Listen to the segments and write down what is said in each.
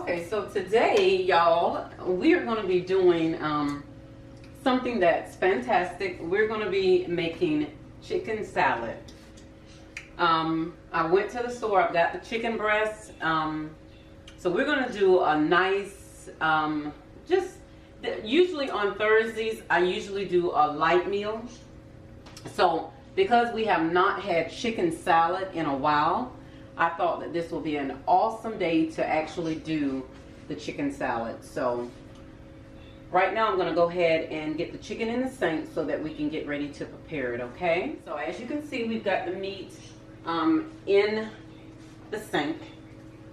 Okay, so today, y'all, we are going to be doing something that's fantastic. We're going to be making chicken salad. I went to the store. I've got the chicken breast. So we're going to do a nice, usually on Thursdays, I usually do a light meal. So because we have not had chicken salad in a while, I thought that this will be an awesome day to actually do the chicken salad. So right now I'm going to go ahead and get the chicken in the sink so that we can get ready to prepare it, okay? So as you can see, we've got the meat in the sink.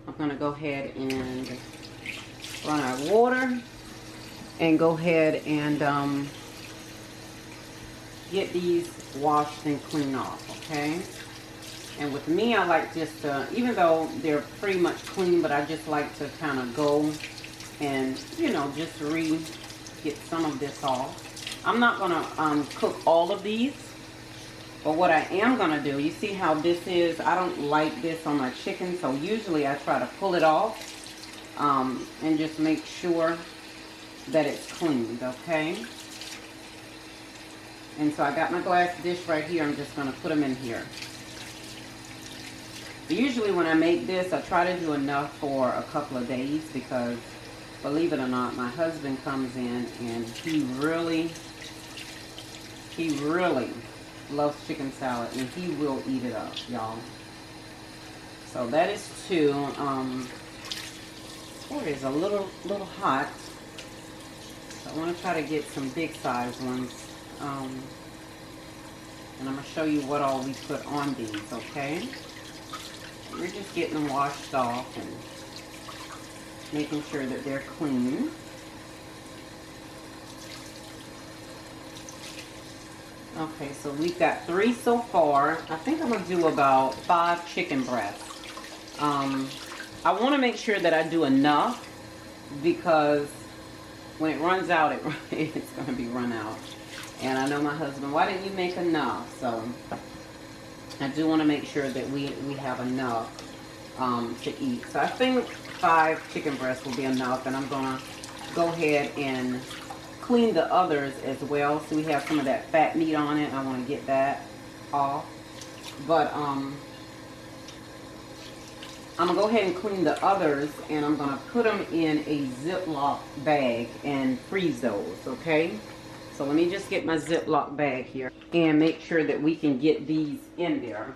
I'm going to go ahead and run our water and go ahead and get these washed and cleaned off, okay? And with me, I like just to, even though they're pretty much clean, but I just like to kind of go and, you know, just get some of this off. I'm not going to cook all of these, but what I am going to do, you see how this is, I don't like this on my chicken, so usually I try to pull it off and just make sure that it's cleaned, okay? And so I got my glass dish right here. I'm just going to put them in here. Usually when I make this, I try to do enough for a couple of days because, believe it or not, my husband comes in and he really loves chicken salad and he will eat it up, y'all. So that is two. It is a little hot. So I want to try to get some big size ones. And I'm going to show you what all we put on these, okay? We're just getting them washed off and making sure that they're clean. Okay, so we've got 3 so far. I think I'm going to do about 5 chicken breasts. I want to make sure that I do enough because when it runs out, it's going to be run out. And I know my husband, why didn't you make enough? So I do want to make sure that we have enough to eat. So I think 5 chicken breasts will be enough. And I'm going to go ahead and clean the others as well. So we have some of that fat meat on it. I want to get that off. But I'm going to go ahead and clean the others. And I'm going to put them in a Ziploc bag and freeze those, okay? So let me just get my Ziploc bag here and make sure that we can get these in there.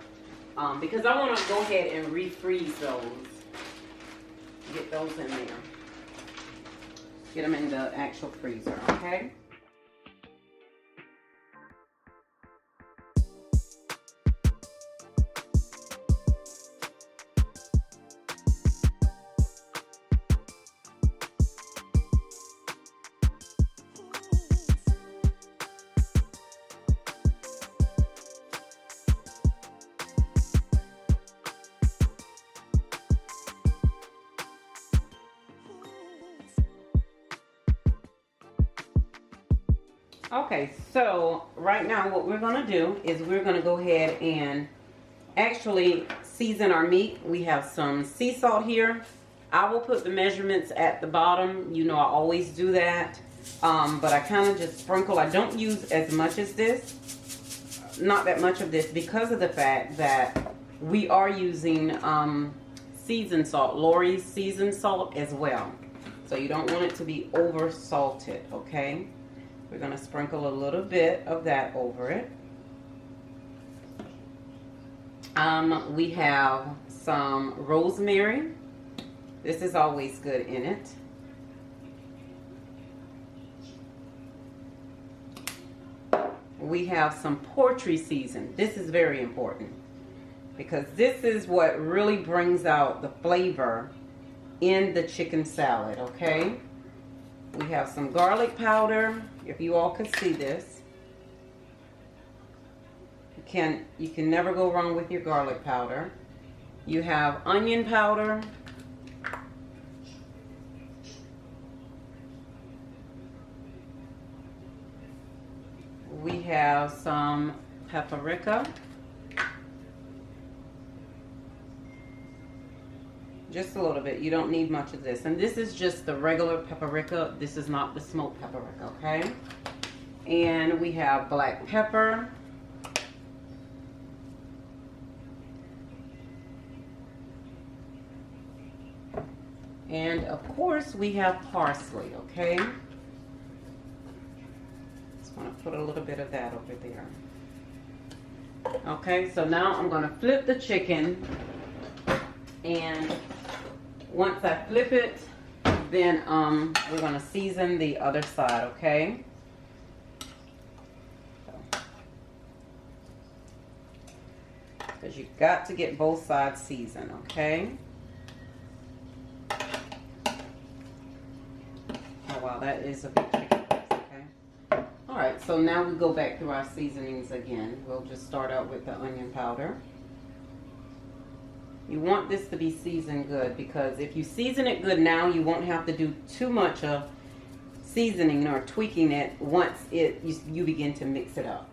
Because I want to go ahead and refreeze those. Get those in there. Get them in the actual freezer, okay? Okay, so right now what we're going to do is we're going to go ahead and actually season our meat. We have some sea salt here. I will put the measurements at the bottom. You know, I always do that. But I kind of just sprinkle. I don't use as much as this. Not that much of this because of the fact that we are using seasoned salt. Lori's seasoned salt as well. So you don't want it to be over salted, okay? We're going to sprinkle a little bit of that over it. We have some rosemary. This is always good in it. We have some poultry season. This is very important because this is what really brings out the flavor in the chicken salad, okay? We have some garlic powder. If you all could see this. You can never go wrong with your garlic powder. You have onion powder. We have some paprika. Just a little bit. You don't need much of this. And this is just the regular paprika. This is not the smoked paprika, okay? And we have black pepper. And of course we have parsley, okay? Just want to put a little bit of that over there. Okay, so now I'm going to flip the chicken, and once I flip it, then we're going to season the other side, okay? Because you've got to get both sides seasoned, okay? Oh wow, that is a big chicken breast, okay? Alright, so now we go back through our seasonings again. We'll just start out with the onion powder. You want this to be seasoned good, because if you season it good now, you won't have to do too much of seasoning or tweaking it once you begin to mix it up.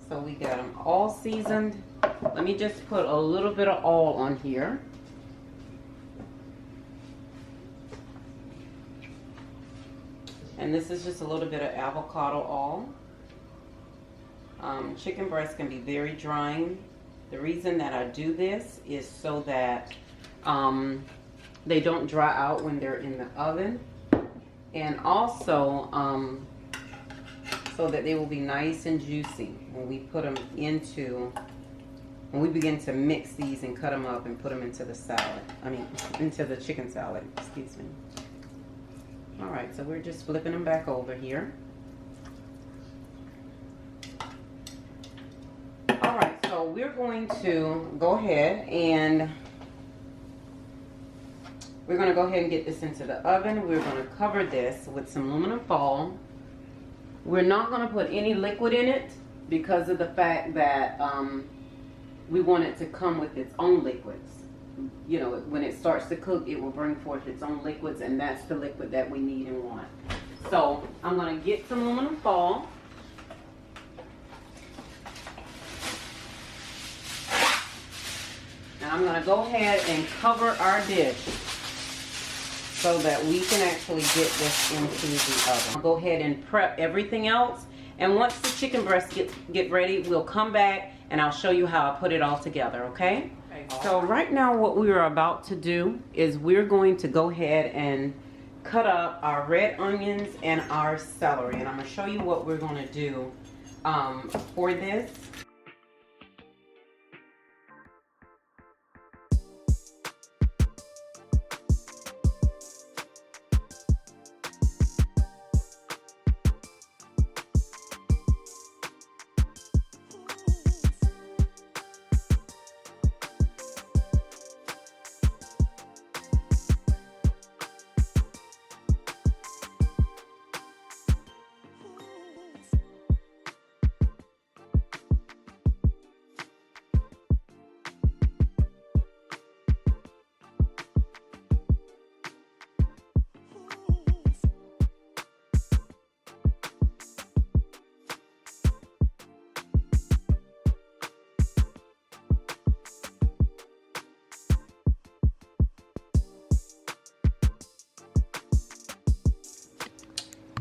So we got them all seasoned. Let me just put a little bit of oil on here. And this is just a little bit of avocado oil. Chicken breast can be very drying. The reason that I do this is so that they don't dry out when they're in the oven. And also so that they will be nice and juicy when we put them when we begin to mix these and cut them up and put them into the salad. Into the chicken salad, excuse me. All right, so we're just flipping them back over here. All right, so we're going to go ahead and get this into the oven. We're going to cover this with some aluminum foil. We're not going to put any liquid in it because of the fact that we want it to come with its own liquids. You know, when it starts to cook, it will bring forth its own liquids, and that's the liquid that we need and want. So I'm going to get some aluminum foil. And I'm going to go ahead and cover our dish so that we can actually get this into the oven. I'll go ahead and prep everything else, and once the chicken breast get ready, we'll come back and I'll show you how I put it all together, okay? So right now what we are about to do is we're going to go ahead and cut up our red onions and our celery, and I'm going to show you what we're going to do for this.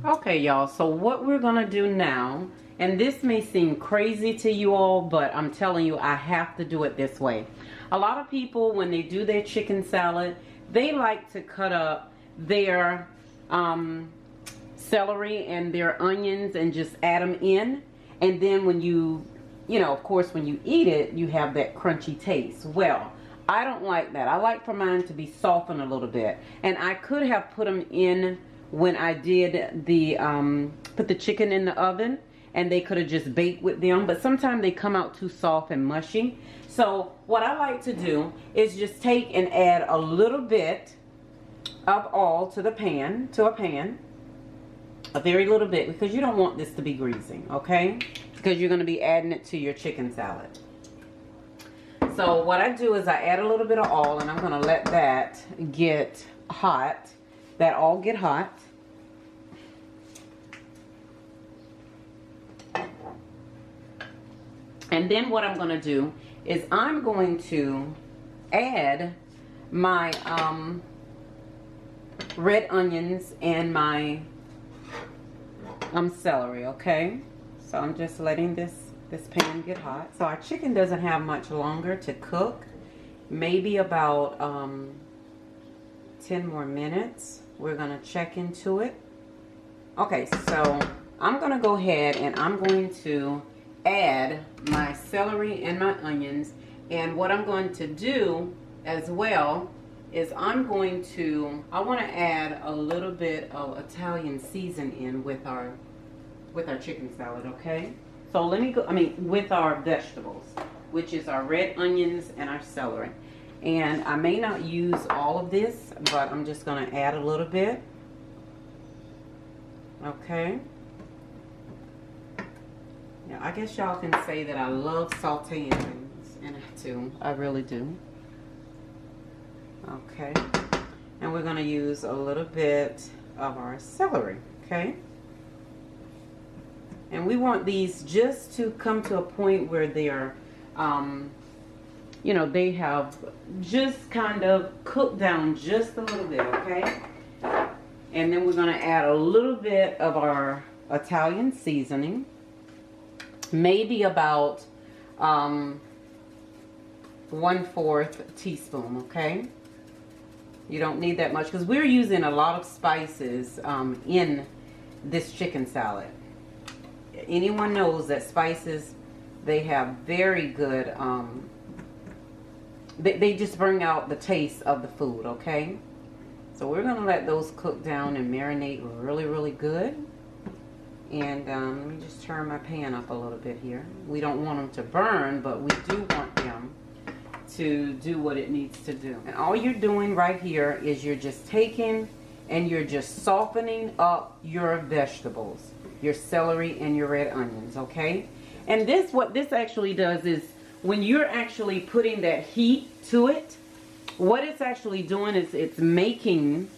Okay, y'all, so what we're gonna do now, and this may seem crazy to you all, but I'm telling you, I have to do it this way. A lot of people, when they do their chicken salad, they like to cut up their celery and their onions and just add them in, and then when you know, of course, when you eat it, you have that crunchy taste. Well, I don't like that. I like for mine to be softened a little bit, and I could have put them in when I did the put the chicken in the oven, and they could have just baked with them, but sometimes they come out too soft and mushy. So what I like to do is just take and add a little bit of oil to a pan, a very little bit, because you don't want this to be greasy, okay? Because you're going to be adding it to your chicken salad. So what I do is I add a little bit of oil, and I'm going to let that get hot. That all get hot. And then what I'm going to do is I'm going to add my red onions and my celery, okay? So I'm just letting this pan get hot. So our chicken doesn't have much longer to cook. Maybe about 10 more minutes. We're going to check into it. Okay, so I'm going to go ahead and I'm going to add my celery and my onions. And what I'm going to do as well is I want to add a little bit of Italian seasoning with our chicken salad, okay? So let me go, with our vegetables, which is our red onions and our celery. And I may not use all of this, but I'm just going to add a little bit. Okay. Now, I guess y'all can say that I love sauteing things, and I do. I really do. Okay. And we're going to use a little bit of our celery, okay? And we want these just to come to a point where they're, you know, they have just kind of cooked down just a little bit, okay? And then we're going to add a little bit of our Italian seasoning. Maybe about 1/4 teaspoon, okay? You don't need that much because we're using a lot of spices in this chicken salad. Anyone knows that spices, they have very good, they just bring out the taste of the food, okay? So we're going to let those cook down and marinate really, really good. And let me just turn my pan up a little bit here. We don't want them to burn, but we do want them to do what it needs to do. And all you're doing right here is you're just taking and you're just softening up your vegetables, your celery and your red onions, okay? And this, what this actually does is when you're actually putting that heat to it, what it's actually doing is it's making,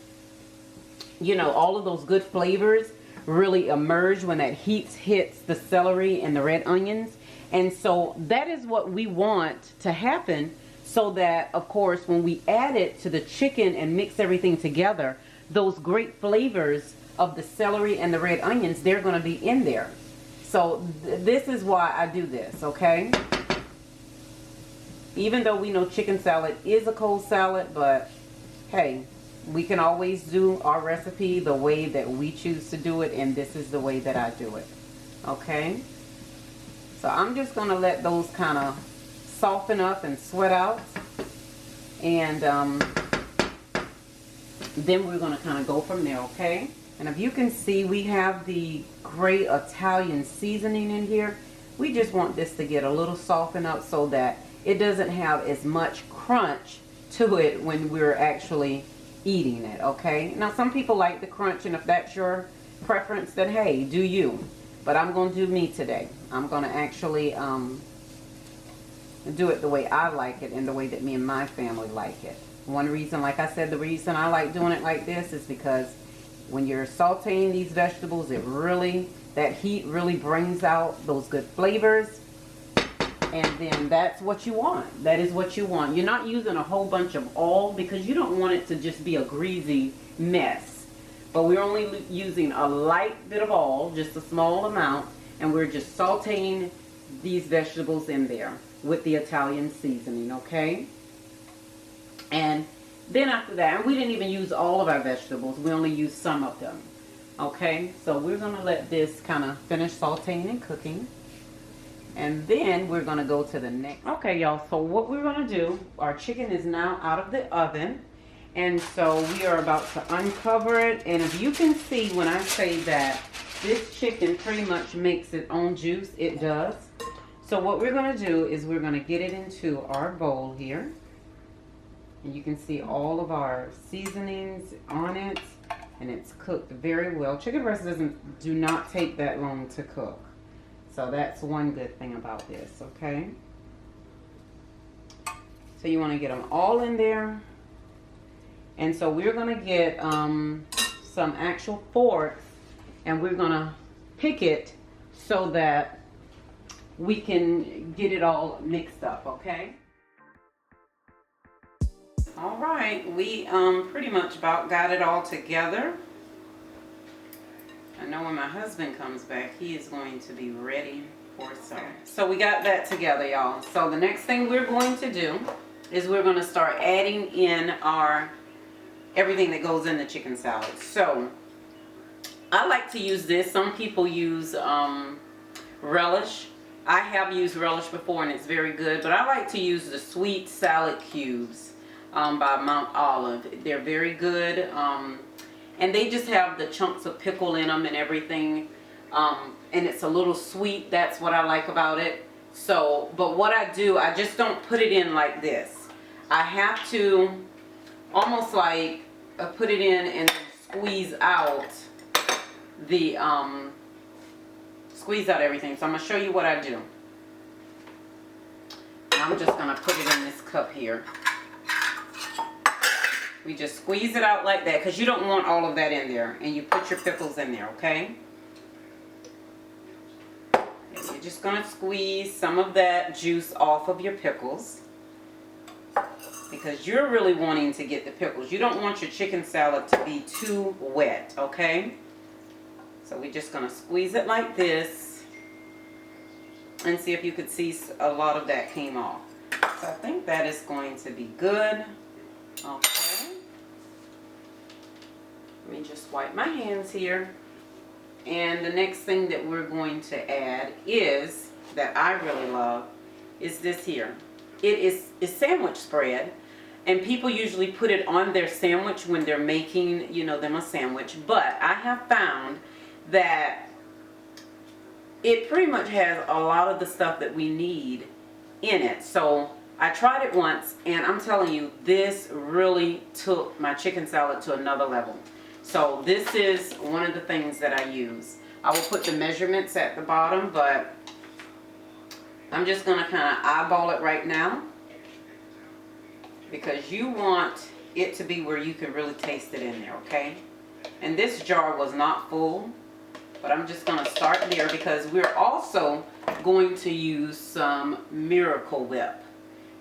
you know, all of those good flavors really emerge when that heat hits the celery and the red onions. And so that is what we want to happen, so that, of course, when we add it to the chicken and mix everything together, those great flavors of the celery and the red onions, they're going to be in there. So this is why I do this, okay? Even though we know chicken salad is a cold salad, but hey, we can always do our recipe the way that we choose to do it, and this is the way that I do it, okay? So I'm just going to let those kind of soften up and sweat out, and then we're going to kind of go from there, okay? And if you can see, we have the great Italian seasoning in here. We just want this to get a little softened up so that it doesn't have as much crunch to it when we're actually eating it, okay? Now, some people like the crunch, and if that's your preference, then hey, do you. But I'm going to do me today. I'm going to actually do it the way I like it and the way that me and my family like it. One reason, like I said, the reason I like doing it like this is because when you're sauteing these vegetables, it really, that heat really brings out those good flavors. And then that's what you want. That is what you want. You're not using a whole bunch of oil because you don't want it to just be a greasy mess. But we're only using a light bit of oil, just a small amount, and we're just sauteing these vegetables in there with the Italian seasoning, okay? And then after that, and we didn't even use all of our vegetables. We only used some of them, okay? So we're going to let this kind of finish sauteing and cooking. And then we're going to go to the next. Okay, y'all, so what we're going to do, our chicken is now out of the oven. And so we are about to uncover it. And if you can see when I say that this chicken pretty much makes its own juice, it does. So what we're going to do is we're going to get it into our bowl here. And you can see all of our seasonings on it. and it's cooked very well. Chicken breast do not take that long to cook. So that's one good thing about this, okay? So you want to get them all in there. And so we're going to get some actual forks, and we're going to pick it so that we can get it all mixed up, okay? All right, we pretty much about got it all together. I know when my husband comes back, he is going to be ready for some. So we got that together, y'all. So the next thing we're going to do is we're going to start adding in our everything that goes in the chicken salad. So I like to use this. Some people use relish. I have used relish before and it's very good, but I like to use the sweet salad cubes by Mount Olive. They're very good, and they just have the chunks of pickle in them and everything, and it's a little sweet. That's what I like about it. So, but what I do, I just don't put it in like this. I have to almost like put it in and squeeze out the squeeze out everything. So I'm gonna show you what I do. I'm just gonna put it in this cup here. We just squeeze it out like that because you don't want all of that in there, and you put your pickles in there, okay? And you're just gonna squeeze some of that juice off of your pickles because you're really wanting to get the pickles. You don't want your chicken salad to be too wet, okay? So we're just gonna squeeze it like this and see if you could see a lot of that came off. So I think that is going to be good. Okay. Let me just wipe my hands here. And the next thing that we're going to add is, that I really love, is this here. It is sandwich spread. And people usually put it on their sandwich when they're making, you know, them a sandwich. But I have found that it pretty much has a lot of the stuff that we need in it. So I tried it once, and I'm telling you, this really took my chicken salad to another level. So this is one of the things that I use. I will put the measurements at the bottom, but I'm just going to kind of eyeball it right now because you want it to be where you can really taste it in there, okay? And this jar was not full, but I'm just going to start there because we're also going to use some Miracle Whip.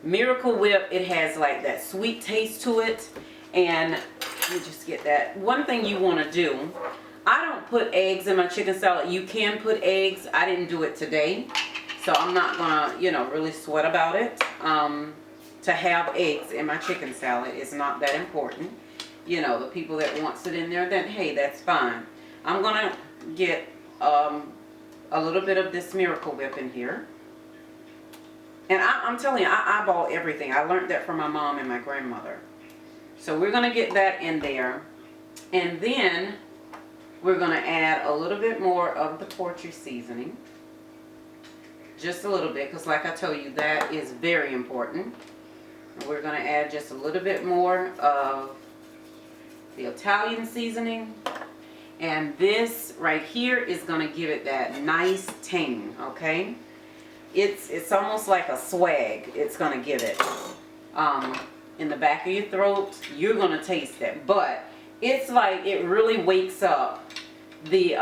Miracle Whip, it has like that sweet taste to it. And let me just get that. One thing you want to do, I don't put eggs in my chicken salad. You can put eggs. I didn't do it today, so I'm not gonna, you know, really sweat about it. To have eggs in my chicken salad is not that important. You know, the people that wants it in there, then hey, that's fine. I'm gonna get a little bit of this Miracle Whip in here. And I'm telling you, I eyeball everything. I learned that from my mom and my grandmother. So we're going to get that in there. And then we're going to add a little bit more of the poultry seasoning. Just a little bit, because like I told you, that is very important. And we're going to add just a little bit more of the Italian seasoning. And this right here is going to give it that nice tang, okay? It's almost like a swag. It's going to give it. In the back of your throat, you're going to taste it. But it's like it really wakes up the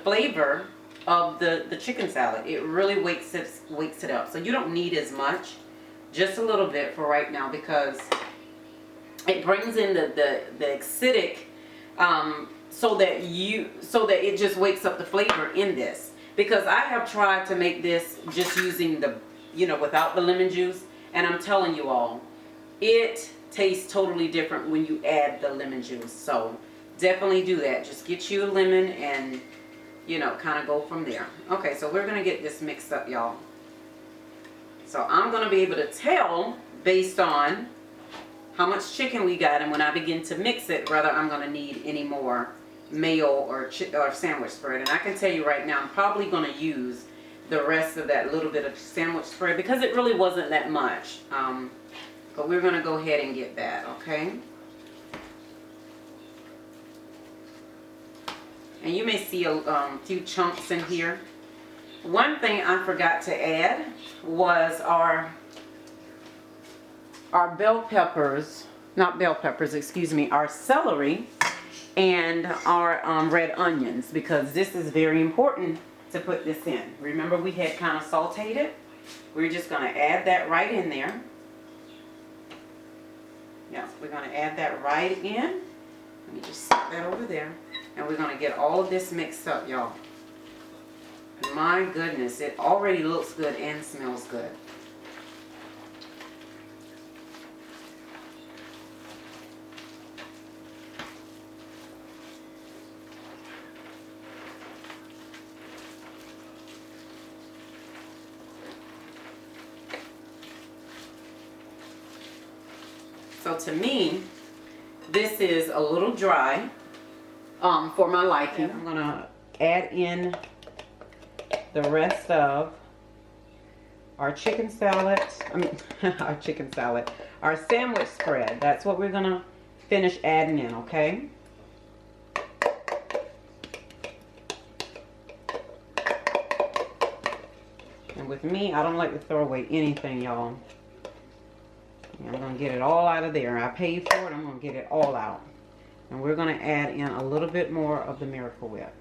flavor of the chicken salad. It really wakes it up. So you don't need as much. Just a little bit for right now because it brings in the acidic so that it just wakes up the flavor in this. Because I have tried to make this just using the, you know, without the lemon juice, and I'm telling you all, it tastes totally different when you add the lemon juice. So definitely do that. Just get you a lemon and, you know, kind of go from there. Okay, so we're going to get this mixed up, y'all. So I'm going to be able to tell based on how much chicken we got, and when I begin to mix it, whether I'm going to need any more mayo or sandwich spread. And I can tell you right now, I'm probably going to use the rest of that little bit of sandwich spread because it really wasn't that much. But we're going to go ahead and get that, okay? And you may see a few chunks in here. One thing I forgot to add was our bell peppers, not bell peppers, excuse me, our celery and our red onions, because this is very important to put this in. Remember, we had kind of sauteed it. We're just going to add that right in there. Yeah, we're going to add that right in. Let me just set that over there. And we're going to get all of this mixed up, y'all. My goodness, it already looks good and smells good. So to me, this is a little dry for my liking. I'm going to add in the rest of our chicken salad, our sandwich spread. That's what we're going to finish adding in, okay? And with me, I don't like to throw away anything, y'all. I'm going to get it all out of there. I paid for it. I'm going to get it all out. And we're going to add in a little bit more of the Miracle Whip.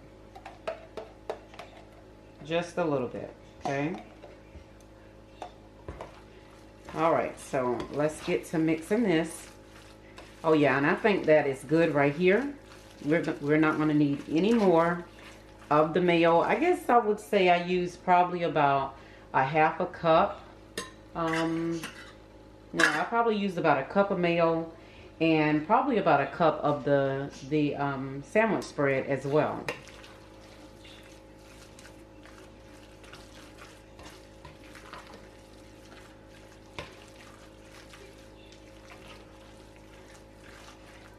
Just a little bit, okay? Alright, so let's get to mixing this. Oh yeah, and I think that is good right here. We're not going to need any more of the mayo. I guess I would say I used probably about a half a cup. No, I probably used about a cup of mayo and probably about a cup of the sandwich spread as well.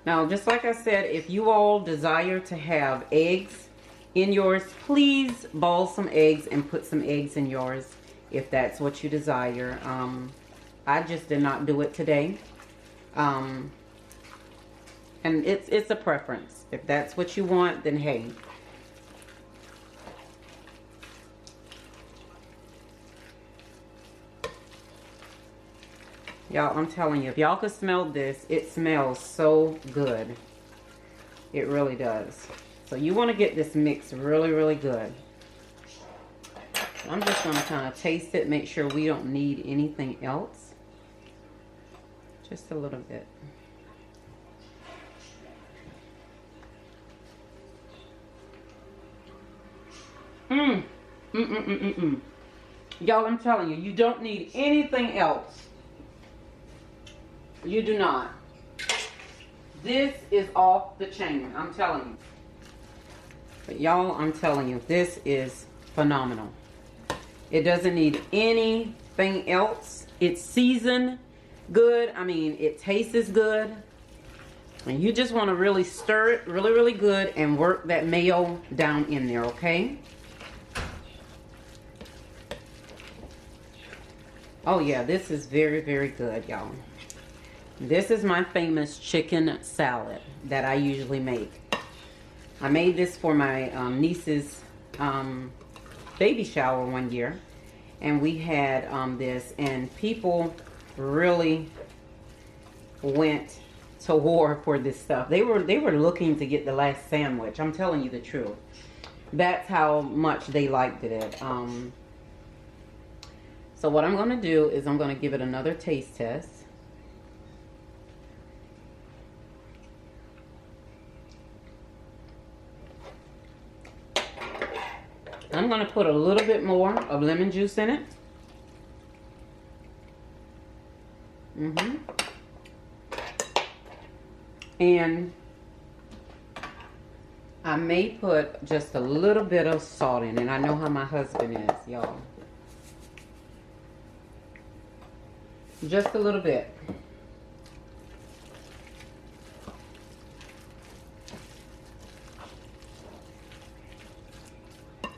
Now, just like I said, if you all desire to have eggs in yours, please boil some eggs and put some eggs in yours if that's what you desire. I just did not do it today. And it's a preference. If that's what you want, then hey. Y'all, I'm telling you, if y'all could smell this, it smells so good. It really does. So you want to get this mix really, really good. I'm just going to kind of taste it, make sure we don't need anything else. Just a little bit. Y'all, I'm telling you, you don't need anything else. You do not. This is off the chain, I'm telling you. But y'all, I'm telling you, this is phenomenal. It doesn't need anything else. It's seasoned good. I mean, it tastes good. And you just want to really stir it really, really good and work that mayo down in there, okay? Oh yeah, this is very, very good, y'all. This is my famous chicken salad that I usually make. I made this for my niece's baby shower one year. And we had this, and people really went to war for this stuff. They were looking to get the last sandwich. I'm telling you the truth. That's how much they liked it. So what I'm going to do is I'm going to give it another taste test. I'm going to put a little bit more of lemon juice in it. And I may put just a little bit of salt in it. I know how my husband is, y'all. Just a little bit.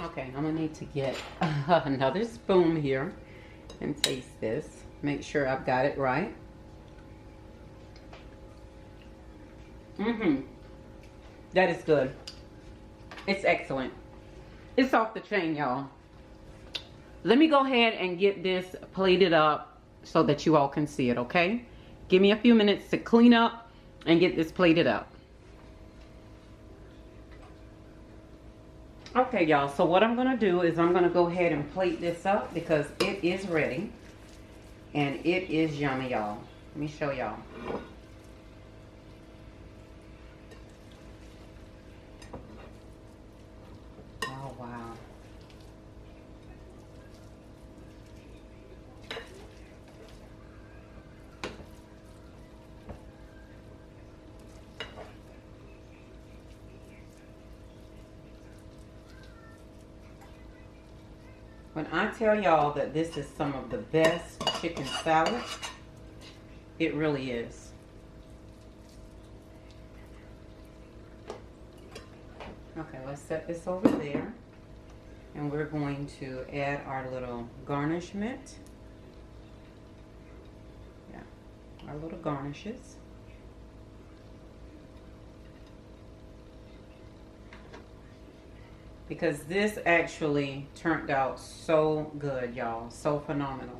Okay, I'm gonna need to get another spoon here and taste this. Make sure I've got it right. That is good. It's excellent. It's off the chain, y'all. Let me go ahead and get this plated up so that you all can see it, okay? Give me a few minutes to clean up and get this plated up. Okay, y'all, so what I'm gonna do is I'm gonna go ahead and plate this up because it is ready and it is yummy, y'all. Let me show y'all. Oh, wow. When I tell y'all that this is some of the best chicken salad, it really is. Okay, let's set this over there. And we're going to add our little garnishment. Yeah, our little garnishes. Because this actually turned out so good, y'all. So phenomenal.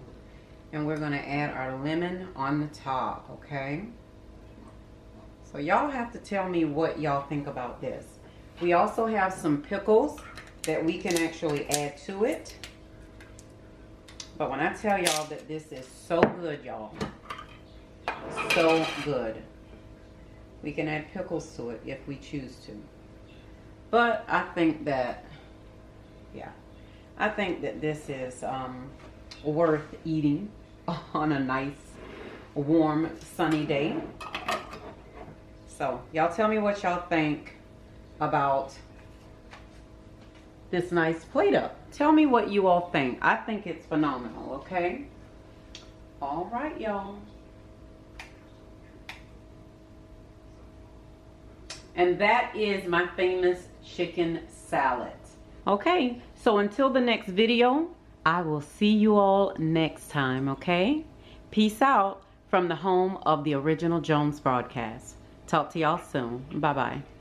And we're going to add our lemon on the top, okay? So y'all have to tell me what y'all think about this. We also have some pickles that we can actually add to it. But when I tell y'all that this is so good, y'all. So good. We can add pickles to it if we choose to. But I think that, yeah, I think that this is worth eating on a nice, warm, sunny day. So, y'all tell me what y'all think about this nice plate up. Tell me what you all think. I think it's phenomenal, okay? All right, y'all. And that is my famous chicken salad. Okay, so until the next video, I will see you all next time, okay? Peace out from the home of the Original Jones broadcast. Talk to y'all soon. Bye-bye.